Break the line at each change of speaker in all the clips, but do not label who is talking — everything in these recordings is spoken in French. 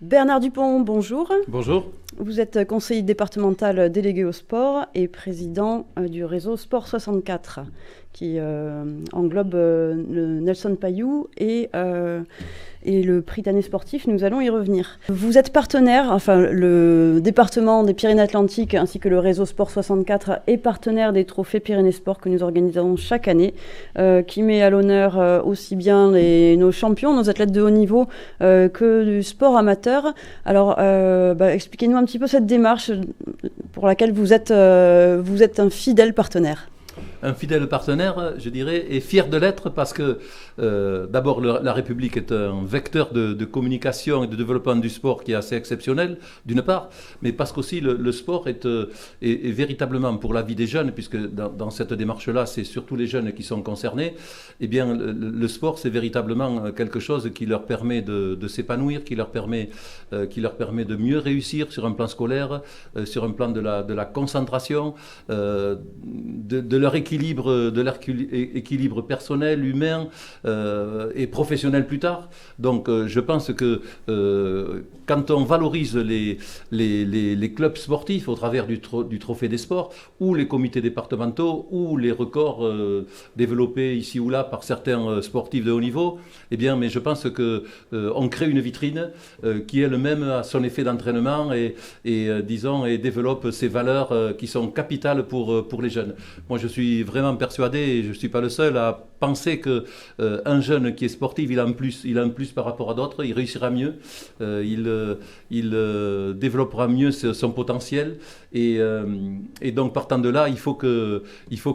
Bernard Dupont, bonjour.
Bonjour.
Vous êtes conseiller départemental délégué au sport et président du réseau Sport 64, qui englobe le Nelson Payou et le Prytanée sportif. Nous allons y revenir. Vous êtes partenaire, enfin le département des Pyrénées-Atlantiques ainsi que le réseau Sport 64 est partenaire des trophées Pyrénées Sport que nous organisons chaque année, qui met à l'honneur aussi bien nos champions, nos athlètes de haut niveau que du sport amateur. Alors expliquez-nous un petit peu cette démarche pour laquelle vous êtes un fidèle partenaire.
Un fidèle partenaire, je dirais, et fier de l'être parce que d'abord la République est un vecteur de communication et de développement du sport qui est assez exceptionnel, d'une part, mais parce qu'aussi le sport est véritablement pour la vie des jeunes, puisque dans cette démarche-là, c'est surtout les jeunes qui sont concernés, eh bien le sport c'est véritablement quelque chose qui leur permet de s'épanouir, qui leur permet de mieux réussir sur un plan scolaire, sur un plan de la concentration, de leur équilibre personnel, humain et professionnel plus tard. Donc je pense que quand on valorise les clubs sportifs au travers du trophée des sports, ou les comités départementaux, ou les records développés ici ou là par certains sportifs de haut niveau, eh bien, mais je pense qu'on crée une vitrine qui elle-même a son effet d'entraînement et développe ces valeurs qui sont capitales pour les jeunes. Moi, je suis vraiment persuadé, et je ne suis pas le seul à penser qu'un jeune qui est sportif, il a un plus par rapport à d'autres, il réussira mieux, il développera mieux son potentiel. Et donc, partant de là, il faut que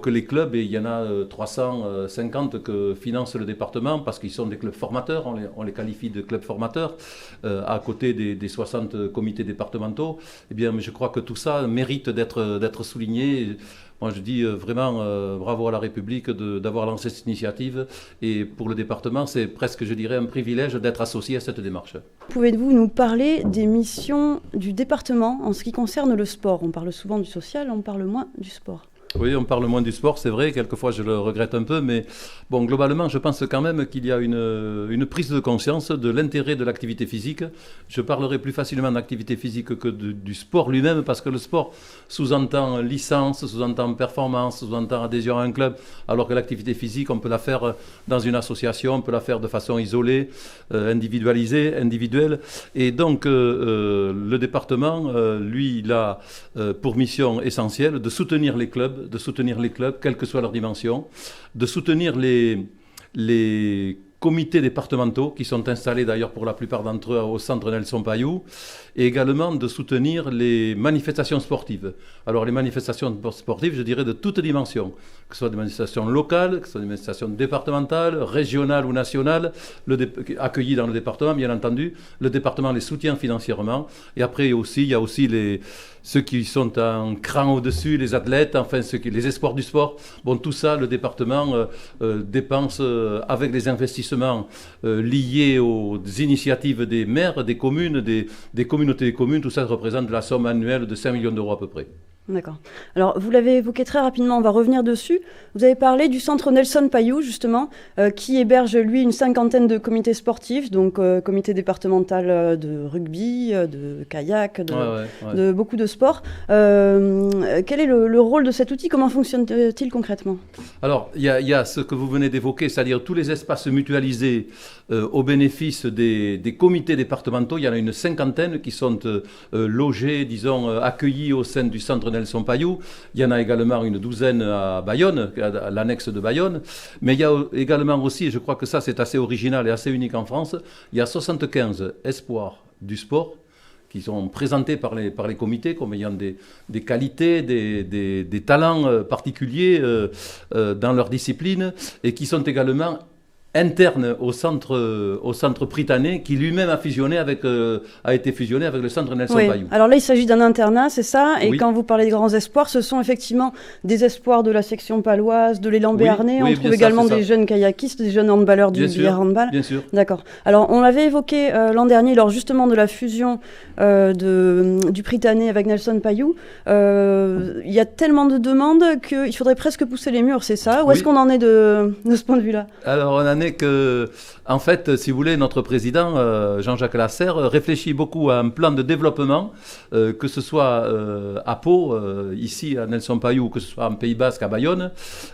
les clubs, et il y en a 350 que finance le département, parce qu'ils sont des clubs formateurs, on les qualifie de clubs formateurs, à côté des 60 comités départementaux, eh bien, je crois que tout ça mérite d'être souligné. Moi, je dis vraiment bravo à la République d'avoir lancé cette initiative. Et pour le département, c'est presque, je dirais, un privilège d'être associé à cette démarche.
Pouvez-vous nous parler des missions du département en ce qui concerne le sport ? On parle souvent du social, on parle moins du sport.
Oui, on parle moins du sport, c'est vrai, quelquefois je le regrette un peu, mais bon, globalement, je pense quand même qu'il y a une prise de conscience de l'intérêt de l'activité physique. Je parlerai plus facilement d'activité physique que du sport lui-même, parce que le sport sous-entend licence, sous-entend performance, sous-entend adhésion à un club, alors que l'activité physique, on peut la faire dans une association, on peut la faire de façon isolée, individuelle. Et donc, le département, lui, il a pour mission essentielle de soutenir les clubs, quelle que soit leur dimension, de soutenir les comités départementaux qui sont installés d'ailleurs pour la plupart d'entre eux au centre Nelson Payou, et également de soutenir les manifestations sportives. Alors les manifestations sportives, je dirais de toutes dimensions, que ce soit des manifestations locales, que ce soit des manifestations départementales, régionales ou nationales, accueillies dans le département, bien entendu. Le département les soutient financièrement. Et après il y a aussi ceux qui sont un cran au-dessus, les athlètes, enfin les espoirs du sport. Bon, tout ça, le département dépense avec les investissements liés aux initiatives des maires, des communes, des communautés de communes. Tout ça représente la somme annuelle de 5 millions d'euros à peu près.
D'accord. Alors, vous l'avez évoqué très rapidement, on va revenir dessus. Vous avez parlé du centre Nelson Payou, justement, qui héberge, lui, une cinquantaine de comités sportifs, donc comité départemental de rugby, de kayak, de beaucoup de sports. Quel est le rôle de cet outil ? Comment fonctionne-t-il concrètement ?
Alors, il y a ce que vous venez d'évoquer, c'est-à-dire tous les espaces mutualisés au bénéfice des comités départementaux. Il y en a une cinquantaine qui sont logés, disons, accueillis au sein du centre Nelson Payou. Il y en a également une douzaine à Bayonne, à l'annexe de Bayonne. Mais il y a également aussi, et je crois que ça c'est assez original et assez unique en France, il y a 75 espoirs du sport qui sont présentés par les comités comme ayant des qualités, des talents particuliers dans leur discipline, et qui sont également interne au centre Prytanée, qui lui-même a été fusionné avec le centre Nelson Payou.
Alors là, il s'agit d'un internat, c'est ça ? Et
oui.
Quand vous parlez de grands espoirs, ce sont effectivement des espoirs de la section paloise, de l'élan béarnais. On trouve également des jeunes kayakistes, des jeunes handballeurs du billard handball.
Bien sûr.
D'accord. Alors, on l'avait évoqué l'an dernier, lors justement de la fusion du Prytanée avec Nelson Payou. Il y a tellement de demandes qu'il faudrait presque pousser les murs, c'est ça ? Où est-ce qu'on en est de ce point de vue-là ?
Alors, on en est est que, en fait, si vous voulez, notre président, Jean-Jacques Lasserre, réfléchit beaucoup à un plan de développement, que ce soit à Pau, ici à Nelson Payou, que ce soit en Pays Basque, à Bayonne,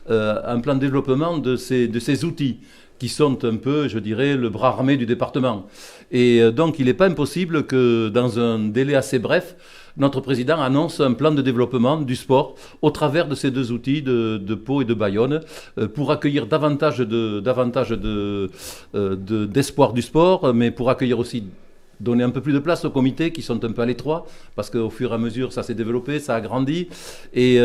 un plan de développement de ces outils qui sont un peu, je dirais, le bras armé du département. Et donc, il n'est pas impossible que, dans un délai assez bref, notre président annonce un plan de développement du sport au travers de ces deux outils de Pau et de Bayonne pour accueillir davantage d'espoir du sport, mais pour accueillir aussi donner un peu plus de place aux comités qui sont un peu à l'étroit, parce qu'au fur et à mesure, ça s'est développé, ça a grandi, et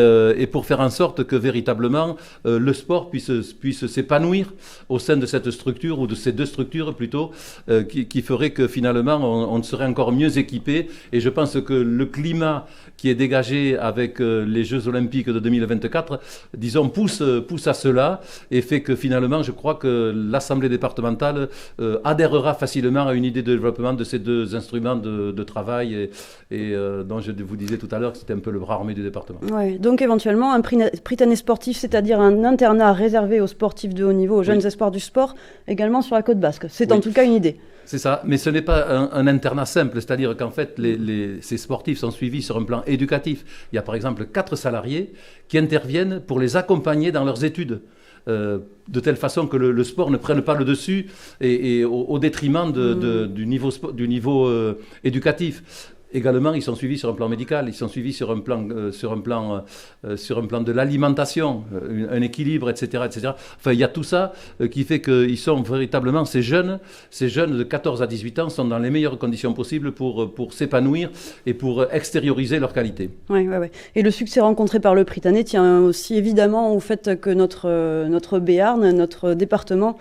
pour faire en sorte que véritablement le sport puisse s'épanouir au sein de cette structure, ou de ces deux structures plutôt, qui ferait que finalement on serait encore mieux équipé. Et je pense que le climat qui est dégagé avec les Jeux Olympiques de 2024, disons, pousse à cela, et fait que finalement, je crois que l'Assemblée départementale adhérera facilement à une idée de développement de ces deux instruments de travail, et dont je vous disais tout à l'heure que c'était un peu le bras armé du département.
Ouais, donc éventuellement un Prytanée sportif, c'est-à-dire un internat réservé aux sportifs de haut niveau, aux jeunes espoirs du sport, également sur la côte basque. C'est en tout cas une idée.
C'est ça, mais ce n'est pas un internat simple, c'est-à-dire qu'en fait, ces sportifs sont suivis sur un plan éducatif. Il y a par exemple 4 salariés qui interviennent pour les accompagner dans leurs études, de telle façon que le sport ne prenne pas le dessus et au détriment du niveau éducatif. Également, ils sont suivis sur un plan médical, ils sont suivis sur un plan de l'alimentation, un équilibre, etc., etc. Enfin, il y a tout ça qui fait qu'ils sont véritablement, ces jeunes de 14 à 18 ans sont dans les meilleures conditions possibles pour s'épanouir et pour extérioriser leurs qualités.
Oui. Et le succès rencontré par le Prytanée tient aussi évidemment au fait que notre Béarn, notre département,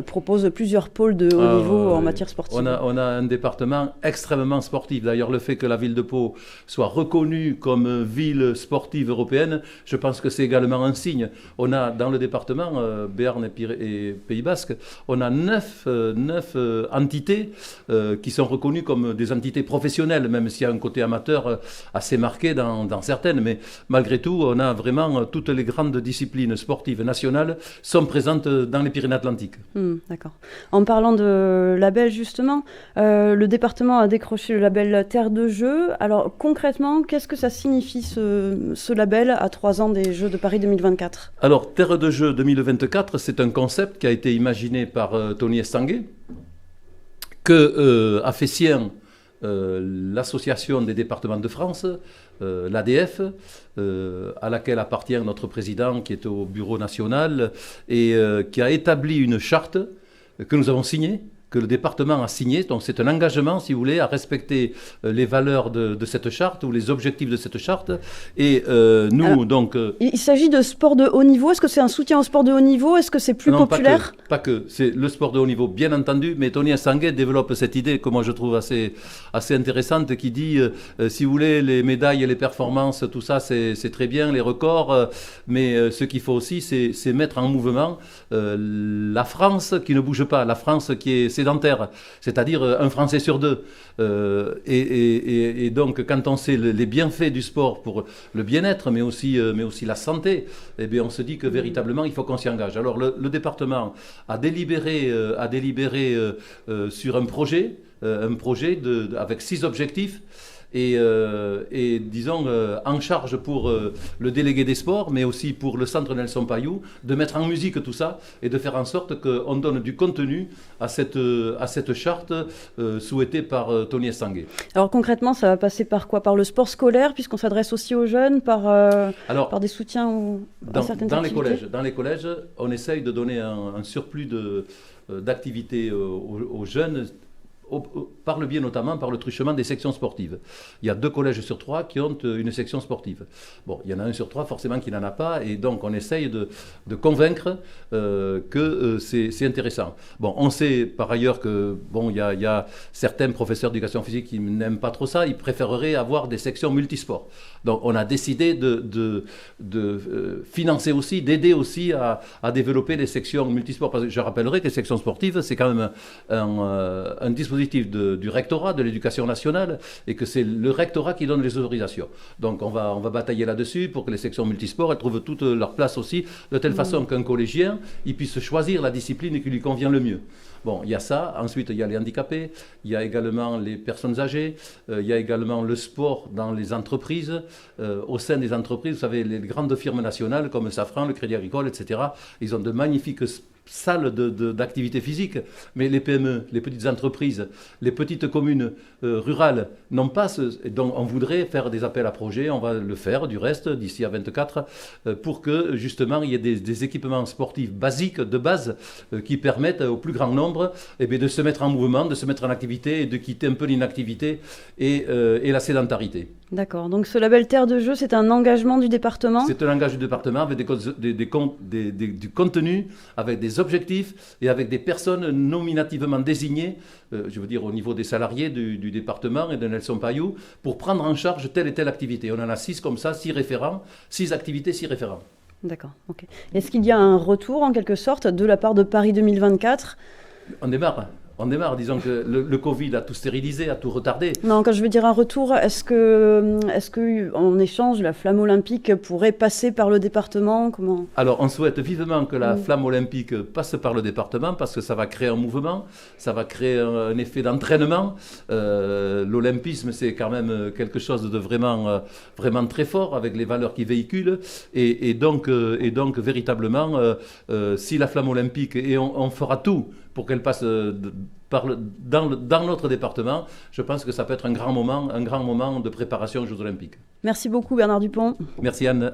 propose plusieurs pôles de haut niveau en matière sportive.
On a un département extrêmement sportif. D'ailleurs, le fait que la ville de Pau soit reconnue comme ville sportive européenne, je pense que c'est également un signe. On a dans le département, Béarn et Pays Basque, on a 9 entités qui sont reconnues comme des entités professionnelles, même s'il y a un côté amateur assez marqué dans certaines. Mais malgré tout, on a vraiment toutes les grandes disciplines sportives nationales sont présentes dans les Pyrénées-Atlantiques.
D'accord. En parlant de label, justement, le département a décroché le label Terre de Jeux. Alors concrètement, qu'est-ce que ça signifie ce label à 3 ans des Jeux de Paris 2024 ?
Alors Terre de Jeux 2024, c'est un concept qui a été imaginé par Tony Estanguet, que a fait sien l'Association des départements de France, l'ADF, à laquelle appartient notre président qui est au bureau national, et qui a établi une charte que nous avons signée, que le département a signé. Donc c'est un engagement, si vous voulez, à respecter les valeurs de cette charte, ou les objectifs de cette charte. Et nous, alors, donc...
il s'agit de sport de haut niveau. Est-ce que c'est un soutien au sport de haut niveau ? Est-ce que c'est plus populaire ?
Pas que. C'est le sport de haut niveau, bien entendu, mais Tony Estanguet développe cette idée que moi je trouve assez intéressante, qui dit, si vous voulez, les médailles et les performances, tout ça, c'est très bien, les records, mais ce qu'il faut aussi, c'est mettre en mouvement la France qui ne bouge pas, la France qui est sédentaire, c'est-à-dire un Français sur 2. Et donc, quand on sait les bienfaits du sport pour le bien-être, mais aussi la santé, eh bien, on se dit que véritablement, il faut qu'on s'y engage. Alors, le département a délibéré sur un projet avec 6 objectifs. Et disons, en charge pour le délégué des sports, mais aussi pour le centre Nelson Payou, de mettre en musique tout ça et de faire en sorte qu'on donne du contenu à cette charte souhaitée par Tony Estanguet.
Alors concrètement, ça va passer par quoi ? Par le sport scolaire, puisqu'on s'adresse aussi aux jeunes, par des soutiens à certaines activités ?
Dans les collèges, on essaye de donner un surplus d'activités aux jeunes, par le biais notamment par le truchement des sections sportives. Il y a 2 collèges sur 3 qui ont une section sportive. Bon, il y en a 1 sur 3 forcément qui n'en a pas, et donc on essaye de convaincre que c'est intéressant. Bon, on sait par ailleurs que il y a certains professeurs d'éducation physique qui n'aiment pas trop ça, ils préféreraient avoir des sections multisports. Donc on a décidé de financer aussi, d'aider aussi à développer les sections multisports. Parce que je rappellerai que les sections sportives, c'est quand même un dispositif dispositif du rectorat, de l'éducation nationale, et que c'est le rectorat qui donne les autorisations. Donc on va batailler là-dessus pour que les sections multisports elles trouvent toute leur place aussi, de telle façon qu'un collégien il puisse choisir la discipline qui lui convient le mieux. Bon, il y a ça. Ensuite, il y a les handicapés, il y a également les personnes âgées, il y a également le sport dans les entreprises. Au sein des entreprises, vous savez, les grandes firmes nationales comme Safran, le Crédit Agricole, etc., ils ont de magnifiques salles d'activité physique, mais les PME, les petites entreprises, les petites communes rurales n'ont pas donc on voudrait faire des appels à projets, on va le faire du reste d'ici à 24 pour que justement il y ait des équipements sportifs basiques de base qui permettent au plus grand nombre de se mettre en mouvement, de se mettre en activité et de quitter un peu l'inactivité et la sédentarité.
D'accord, donc ce label Terre de Jeux, c'est un engagement du département?
C'est un engagement du département avec du contenu, avec des objectifs et avec des personnes nominativement désignées, je veux dire au niveau des salariés du département et de Nelson Payou, pour prendre en charge telle et telle activité. On en a 6 comme ça, 6 référents, 6 activités, 6 référents.
D'accord, ok. Est-ce qu'il y a un retour en quelque sorte de la part de Paris 2024?
On démarre. Disons que le Covid a tout stérilisé, a tout retardé.
Non, quand je veux dire un retour, est-ce que en échange, la flamme olympique pourrait passer par le département? Comment?
Alors, on souhaite vivement que la flamme olympique passe par le département parce que ça va créer un mouvement, ça va créer un effet d'entraînement. L'olympisme, c'est quand même quelque chose de vraiment, vraiment très fort avec les valeurs qu'il véhicule. Et donc, véritablement, si la flamme olympique, et on fera tout pour qu'elle passe dans notre département, je pense que ça peut être un grand moment de préparation aux Jeux Olympiques.
Merci beaucoup Bernard Dupont.
Merci Anne.